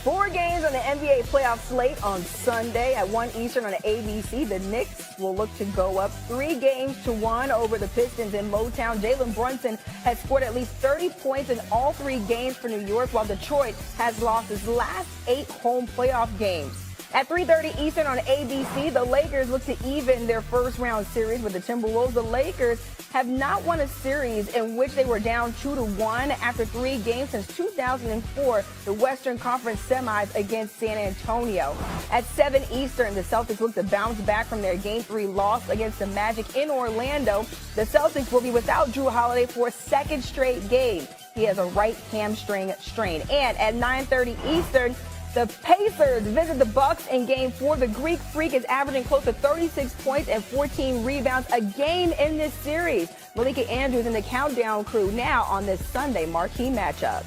4 games on the NBA playoff slate on Sunday at 1 Eastern on the ABC. The Knicks will look to go up 3-1 over the Pistons in Motown. Jalen Brunson has scored at least 30 points in all 3 games for New York, while Detroit has lost its last 8 home playoff games. At 3:30 Eastern on ABC, the Lakers look to even their first-round series with the Timberwolves. The Lakers have not won a series in which they were down 2-1 after 3 games since 2004, the Western Conference semis against San Antonio. At 7 Eastern, the Celtics look to bounce back from their Game 3 loss against the Magic in Orlando. The Celtics will be without Jrue Holiday for a second straight game. He has a right hamstring strain. And at 9:30 Eastern, the Pacers visit the Bucks in Game 4. The Greek Freak is averaging close to 36 points and 14 rebounds a game in this series. Malika Andrews and the Countdown crew now on this Sunday marquee matchup.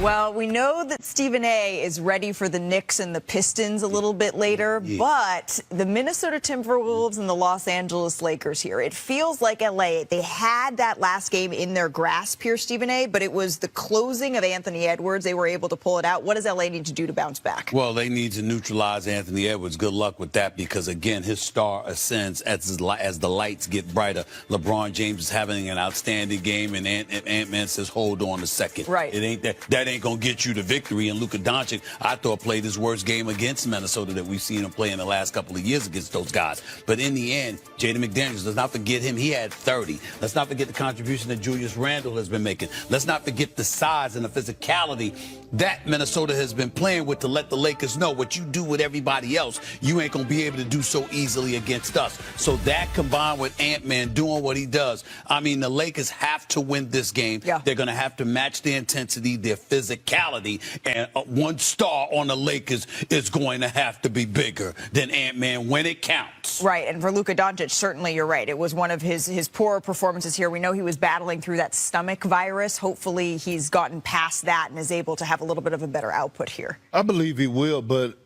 Well, we know that Stephen A. is ready for the Knicks and the Pistons a little bit later, but the Minnesota Timberwolves and the Los Angeles Lakers here, it feels like L.A., they had that last game in their grasp here, Stephen A., but it was the closing of Anthony Edwards. They were able to pull it out. What does L.A. need to do to bounce back? Well, they need to neutralize Anthony Edwards. Good luck with that because, again, his star ascends as the lights get brighter. LeBron James is having an outstanding game, and Ant-Man says, hold on a second. Right. It ain't that ain't going to get you to victory. And Luka Doncic, I thought, played his worst game against Minnesota that we've seen him play in the last couple of years against those guys. But in the end, Jaden McDaniels, let's not forget him. He had 30. Let's not forget the contribution that Julius Randle has been making. Let's not forget the size and the physicality that Minnesota has been playing with to let the Lakers know what you do with everybody else, you ain't going to be able to do so easily against us. So that combined with Ant-Man doing what he does, I mean, the Lakers have to win this game. Yeah. They're going to have to match their intensity, their physicality, and one star on the Lakers is going to have to be bigger than Ant-Man when it counts. Right, and for Luka Doncic, certainly you're right. It was one of his poorer performances here. We know he was battling through that stomach virus. Hopefully he's gotten past that and is able to have a little bit of a better output here. I believe he will, but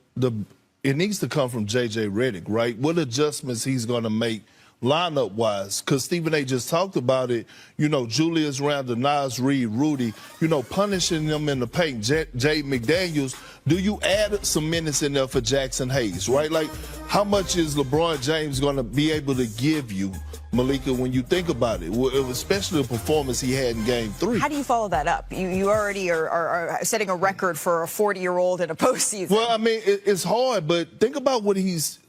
it needs to come from J.J. Redick, right? What adjustments he's going to make lineup-wise, because Stephen A. just talked about it, Julius Randle, Nas Reed, Rudy, punishing them in the paint. Jay McDaniels, do you add some minutes in there for Jackson Hayes, right? Like, how much is LeBron James going to be able to give you, Malika, when you think about it, especially the performance he had in Game 3? How do you follow that up? You already are setting a record for a 40-year-old in a postseason. Well, I mean, it's hard, but think about what he's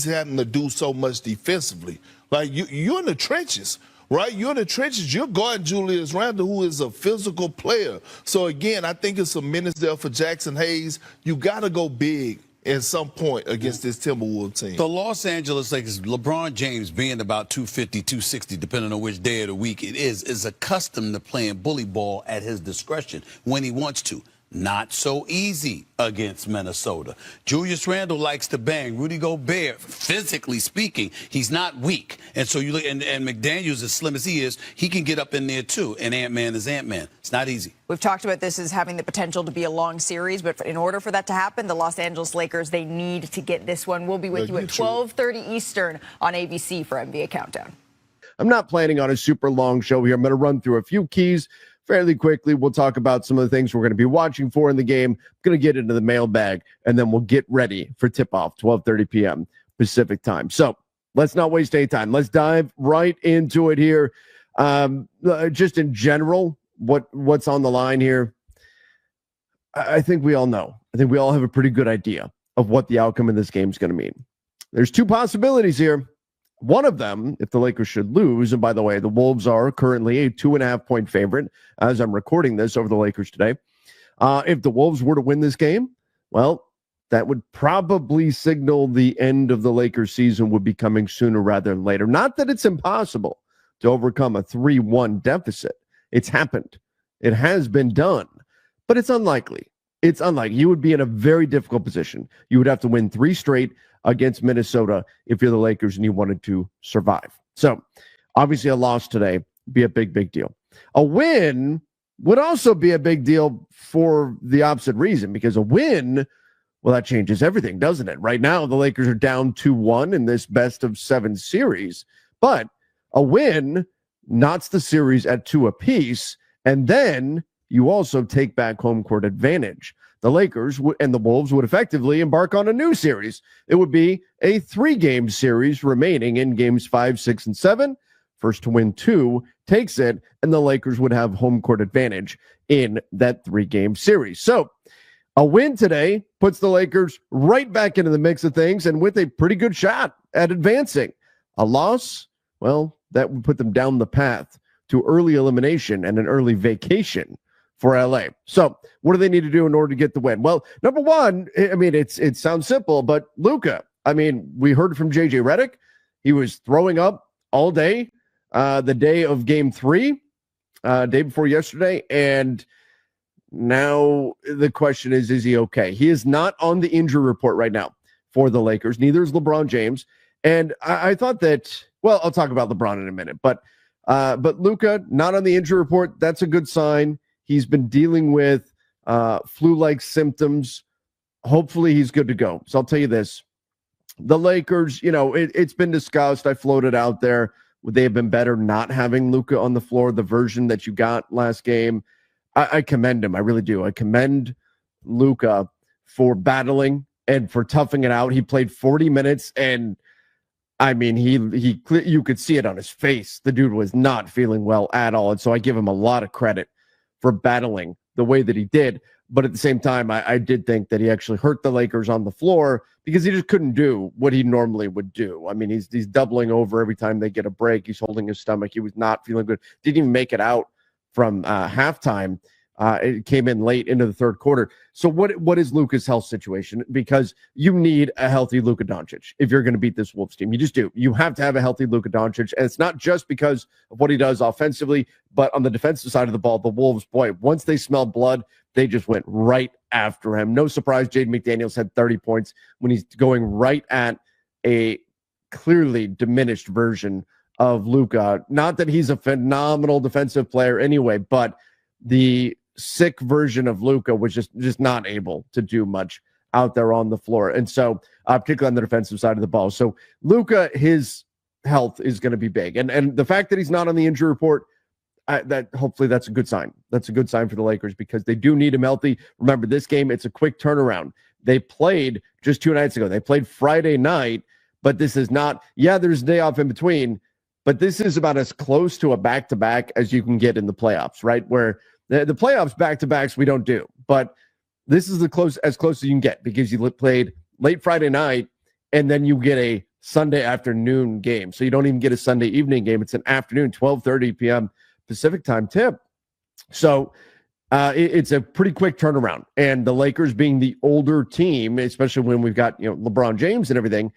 having to do so much defensively. Like, you're in the trenches, right? You're in the trenches. You're guarding Julius Randle, who is a physical player. So, again, I think it's some minutes there for Jackson Hayes. You got to go big at some point against this Timberwolves team. The Los Angeles Lakers, LeBron James being about 250, 260, depending on which day of the week it is accustomed to playing bully ball at his discretion when he wants to. Not so easy against Minnesota. Julius Randle likes to bang. Rudy Gobert, physically speaking, he's not weak. And so you look, and McDaniels, as slim as he is, he can get up in there too. And Ant-Man is Ant-Man. It's not easy. We've talked about this as having the potential to be a long series, but in order for that to happen, the Los Angeles Lakers, they need to get this one. We'll be with you at 12:30 Eastern on ABC for NBA Countdown. I'm not planning on a super long show here. I'm going to run through a few keys fairly quickly. We'll talk about some of the things we're going to be watching for in the game. I'm going to get into the mailbag, and then we'll get ready for tip-off, 12:30 p.m. Pacific time. So let's not waste any time. Let's dive right into it here. Just in general, what's on the line here, I think we all know. I think we all have a pretty good idea of what the outcome of this game is going to mean. There's 2 possibilities here. One of them, if the Lakers should lose, and by the way, the Wolves are currently a 2.5-point favorite as I'm recording this over the Lakers today. If the Wolves were to win this game, well, that would probably signal the end of the Lakers season would be coming sooner rather than later. Not that it's impossible to overcome a 3-1 deficit. It's happened. It has been done, but it's unlikely. It's unlikely. You would be in a very difficult position. You would have to win 3 straight against Minnesota if you're the Lakers and you wanted to survive. So, obviously, a loss today would be a big, big deal. A win would also be a big deal for the opposite reason, because a win, well, that changes everything, doesn't it? Right now, the Lakers are down 2-1 in this best-of-7 series, but a win knots the series at 2 apiece, and then you also take back home court advantage. The Lakers and the Wolves would effectively embark on a new series. It would be a 3-game series remaining in games 5, 6, and 7. First to win 2 takes it, and the Lakers would have home court advantage in that 3-game series. So a win today puts the Lakers right back into the mix of things and with a pretty good shot at advancing. A loss, well, that would put them down the path to early elimination and an early vacation for LA. So what do they need to do in order to get the win? Well, number one, I mean, it sounds simple, but Luka, I mean, we heard from JJ Redick. He was throwing up all day, the day of game 3, day before yesterday. And now the question is he okay? He is not on the injury report right now for the Lakers. Neither is LeBron James. And I thought that, well, I'll talk about LeBron in a minute, but Luka, not on the injury report. That's a good sign. He's been dealing with flu-like symptoms. Hopefully he's good to go. So I'll tell you this. The Lakers, it's been discussed. I floated out there. Would they have been better not having Luka on the floor, the version that you got last game? I commend him. I really do. I commend Luka for battling and for toughing it out. He played 40 minutes, and I mean, you could see it on his face. The dude was not feeling well at all. And so I give him a lot of credit for battling the way that he did. But at the same time, I did think that he actually hurt the Lakers on the floor because he just couldn't do what he normally would do. I mean, he's doubling over every time they get a break. He's holding his stomach. He was not feeling good. Didn't even make it out from halftime. It came in late into the third quarter. So what is Luka's health situation? Because you need a healthy Luka Doncic if you're going to beat this Wolves team. You just do. You have to have a healthy Luka Doncic. And it's not just because of what he does offensively, but on the defensive side of the ball, the Wolves, boy, once they smelled blood, they just went right after him. No surprise, Jaden McDaniels had 30 points when he's going right at a clearly diminished version of Luka. Not that he's a phenomenal defensive player anyway, but the sick version of Luka was just not able to do much out there on the floor. And so, particularly on the defensive side of the ball. So Luka, his health is going to be big. And the fact that he's not on the injury report, that hopefully that's a good sign. That's a good sign for the Lakers because they do need him healthy. Remember, this game, it's a quick turnaround. They played just 2 nights ago. They played Friday night, but this is not, there's a day off in between, but this is about as close to a back-to-back as you can get in the playoffs, right? Where the playoffs back-to-backs we don't do, but this is as close as you can get because you played late Friday night and then you get a Sunday afternoon game. So you don't even get a Sunday evening game. It's an afternoon, 12:30 p.m. Pacific time tip. So it's a pretty quick turnaround. And the Lakers being the older team, especially when we've got LeBron James and everything,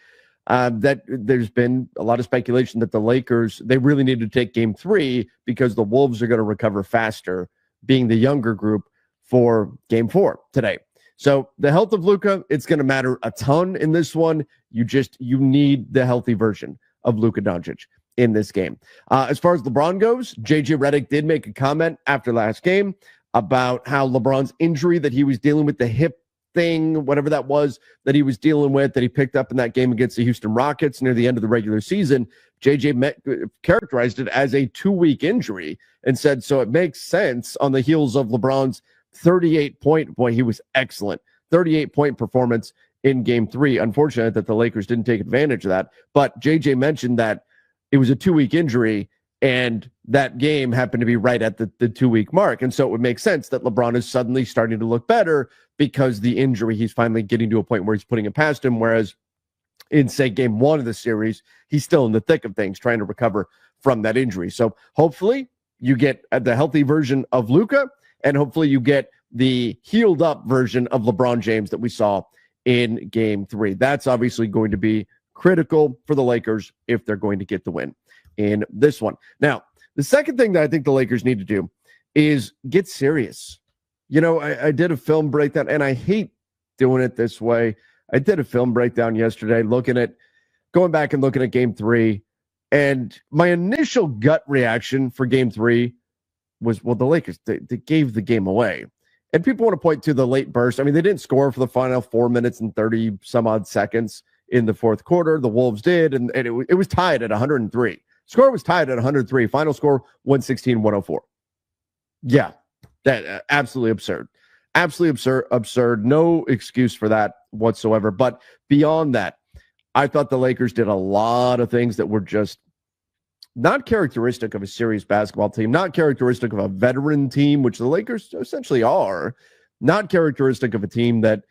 that there's been a lot of speculation that the Lakers, they really need to take game 3 because the Wolves are going to recover faster, being the younger group for game 4 today. So the health of Luka, it's going to matter a ton in this one. You need the healthy version of Luka Doncic in this game. As far as LeBron goes, JJ Redick did make a comment after last game about how LeBron's injury that he was dealing with, the hip thing, whatever that was that he was dealing with, that he picked up in that game against the Houston Rockets near the end of the regular season, JJ characterized it as a 2-week injury and said, so it makes sense on the heels of LeBron's 38-point, boy, he was excellent, 38-point performance in game 3. Unfortunate that the Lakers didn't take advantage of that. But JJ mentioned that it was a 2-week injury and that game happened to be right at the 2-week mark. And so it would make sense that LeBron is suddenly starting to look better because the injury, he's finally getting to a point where he's putting it past him. Whereas in, say, game 1 of the series, he's still in the thick of things trying to recover from that injury. So hopefully you get the healthy version of Luka, and hopefully you get the healed up version of LeBron James that we saw in game 3. That's obviously going to be critical for the Lakers if they're going to get the win in this one. Now, the second thing that I think the Lakers need to do is get serious. I did a film breakdown, and I hate doing it this way. I did a film breakdown yesterday going back and looking at game 3, and my initial gut reaction for game 3 was, well, the Lakers, they gave the game away. And people want to point to the late burst. I mean, they didn't score for the final 4 minutes and 30 some odd seconds in the fourth quarter. The Wolves did, and it was tied at 103. Score was tied at 103. Final score, 116-104. Yeah, That absolutely absurd. Absolutely absurd. No excuse for that whatsoever. But beyond that, I thought the Lakers did a lot of things that were just not characteristic of a serious basketball team, not characteristic of a veteran team, which the Lakers essentially are, not characteristic of a team that,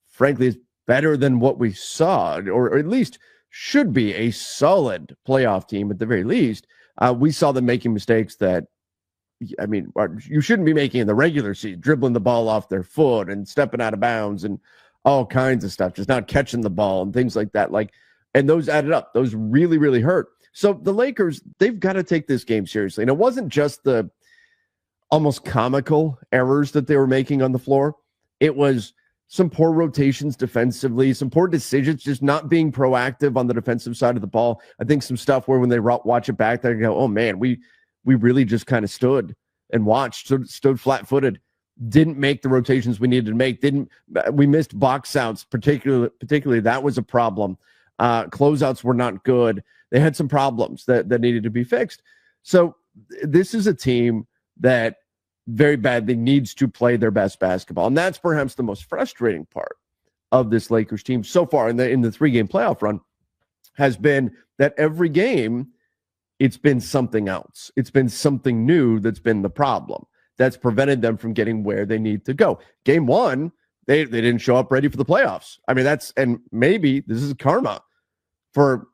frankly, is better than what we saw, or at least should be a solid playoff team at the very least. We saw them making mistakes that, I mean, you shouldn't be making in the regular season, dribbling the ball off their foot and stepping out of bounds and all kinds of stuff, just not catching the ball and things like that. And those added up. Those really, really hurt. So the Lakers, they've got to take this game seriously. And it wasn't just the almost comical errors that they were making on the floor. It was some poor rotations defensively, some poor decisions, just not being proactive on the defensive side of the ball. I think some stuff where when they watch it back, they go, oh man, we really just kind of stood and watched, stood flat-footed, didn't make the rotations we needed to make, we missed box outs, particularly that was a problem. Closeouts were not good. They had some problems that needed to be fixed. So this is a team that very badly needs to play their best basketball. And that's perhaps the most frustrating part of this Lakers team so far in the 3-game playoff run, has been that every game, it's been something else. It's been something new that's been the problem that's prevented them from getting where they need to go. Game 1, they didn't show up ready for the playoffs. I mean, and maybe this is karma for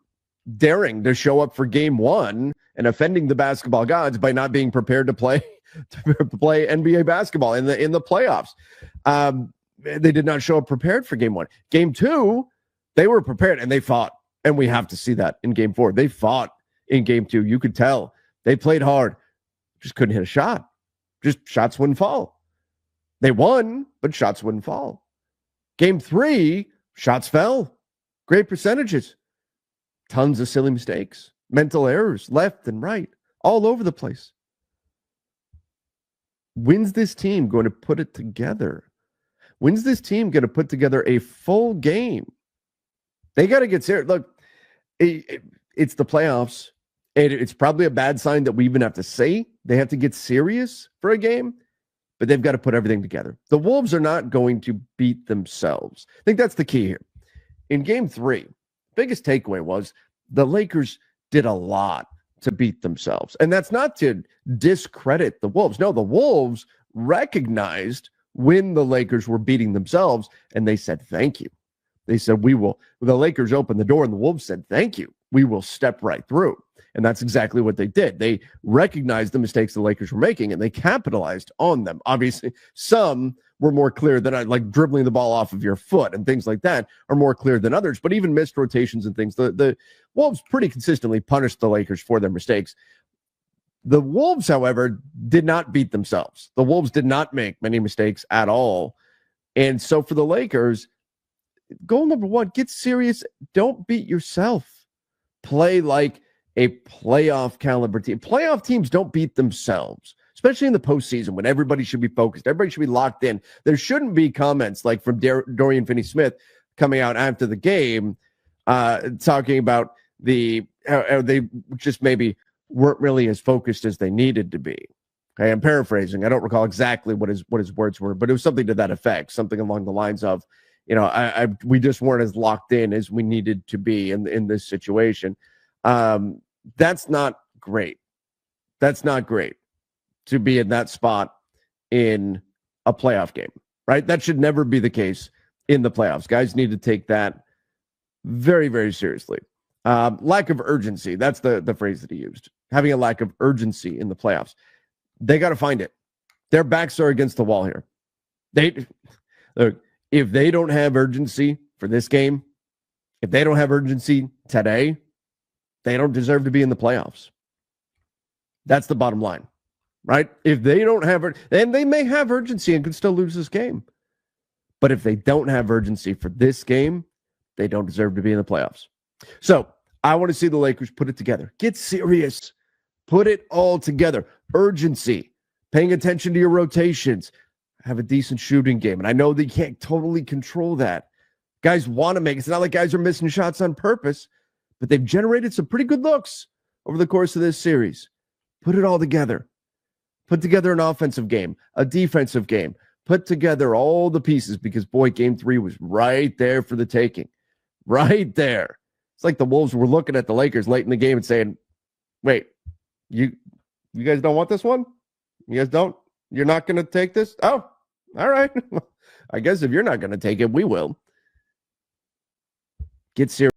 daring to show up for game 1 and offending the basketball gods by not being prepared to play NBA basketball in the playoffs. They did not show up prepared for game 1. Game 2, they were prepared and they fought. And we have to see that in game 4. They fought in game 2. You could tell they played hard, just couldn't hit a shot. Just shots wouldn't fall. They won, but shots wouldn't fall. Game 3, shots fell. Great percentages. Tons of silly mistakes, mental errors, left and right, all over the place. When's this team going to put it together? When's this team going to put together a full game? They got to get serious. Look, it's the playoffs. It's probably a bad sign that we even have to say they have to get serious for a game, but they've got to put everything together. The Wolves are not going to beat themselves. I think that's the key here. In game 3, biggest takeaway was the Lakers did a lot to beat themselves. And that's not to discredit the Wolves. No, the Wolves recognized when the Lakers were beating themselves, and they said, thank you. They said, we will. The Lakers opened the door, and the Wolves said, thank you. We will step right through. And that's exactly what they did. They recognized the mistakes the Lakers were making, and they capitalized on them. Obviously, some were more clear than like dribbling the ball off of your foot and things like that are more clear than others. But even missed rotations and things, the Wolves pretty consistently punished the Lakers for their mistakes. The Wolves, however, did not beat themselves. The Wolves did not make many mistakes at all. And so for the Lakers, goal number 1, get serious. Don't beat yourself. Play like a playoff caliber team. Playoff teams don't beat themselves, especially in the postseason when everybody should be focused. Everybody should be locked in. There shouldn't be comments like from Dorian Finney-Smith coming out after the game talking about they just maybe weren't really as focused as they needed to be. Okay, I'm paraphrasing. I don't recall exactly what his words were, but it was something to that effect, something along the lines of, we just weren't as locked in as we needed to be in this situation. That's not great. That's not great to be in that spot in a playoff game, right? That should never be the case in the playoffs. Guys need to take that very, very seriously. Lack of urgency. That's the phrase that he used. Having a lack of urgency in the playoffs. They got to find it. Their backs are against the wall here. If they don't have urgency for this game, if they don't have urgency today, they don't deserve to be in the playoffs. That's the bottom line, right? If they don't have it, and they may have urgency and could still lose this game. But if they don't have urgency for this game, they don't deserve to be in the playoffs. So I want to see the Lakers put it together. Get serious. Put it all together. Urgency. Paying attention to your rotations. Have a decent shooting game. And I know they can't totally control that. Guys want to make it. It's not like guys are missing shots on purpose, but they've generated some pretty good looks over the course of this series. Put it all together. Put together an offensive game, a defensive game. Put together all the pieces because, boy, game 3 was right there for the taking. Right there. It's like the Wolves were looking at the Lakers late in the game and saying, wait, you guys don't want this one? You guys don't? You're not going to take this? Oh, all right. I guess if you're not going to take it, we will. Get serious.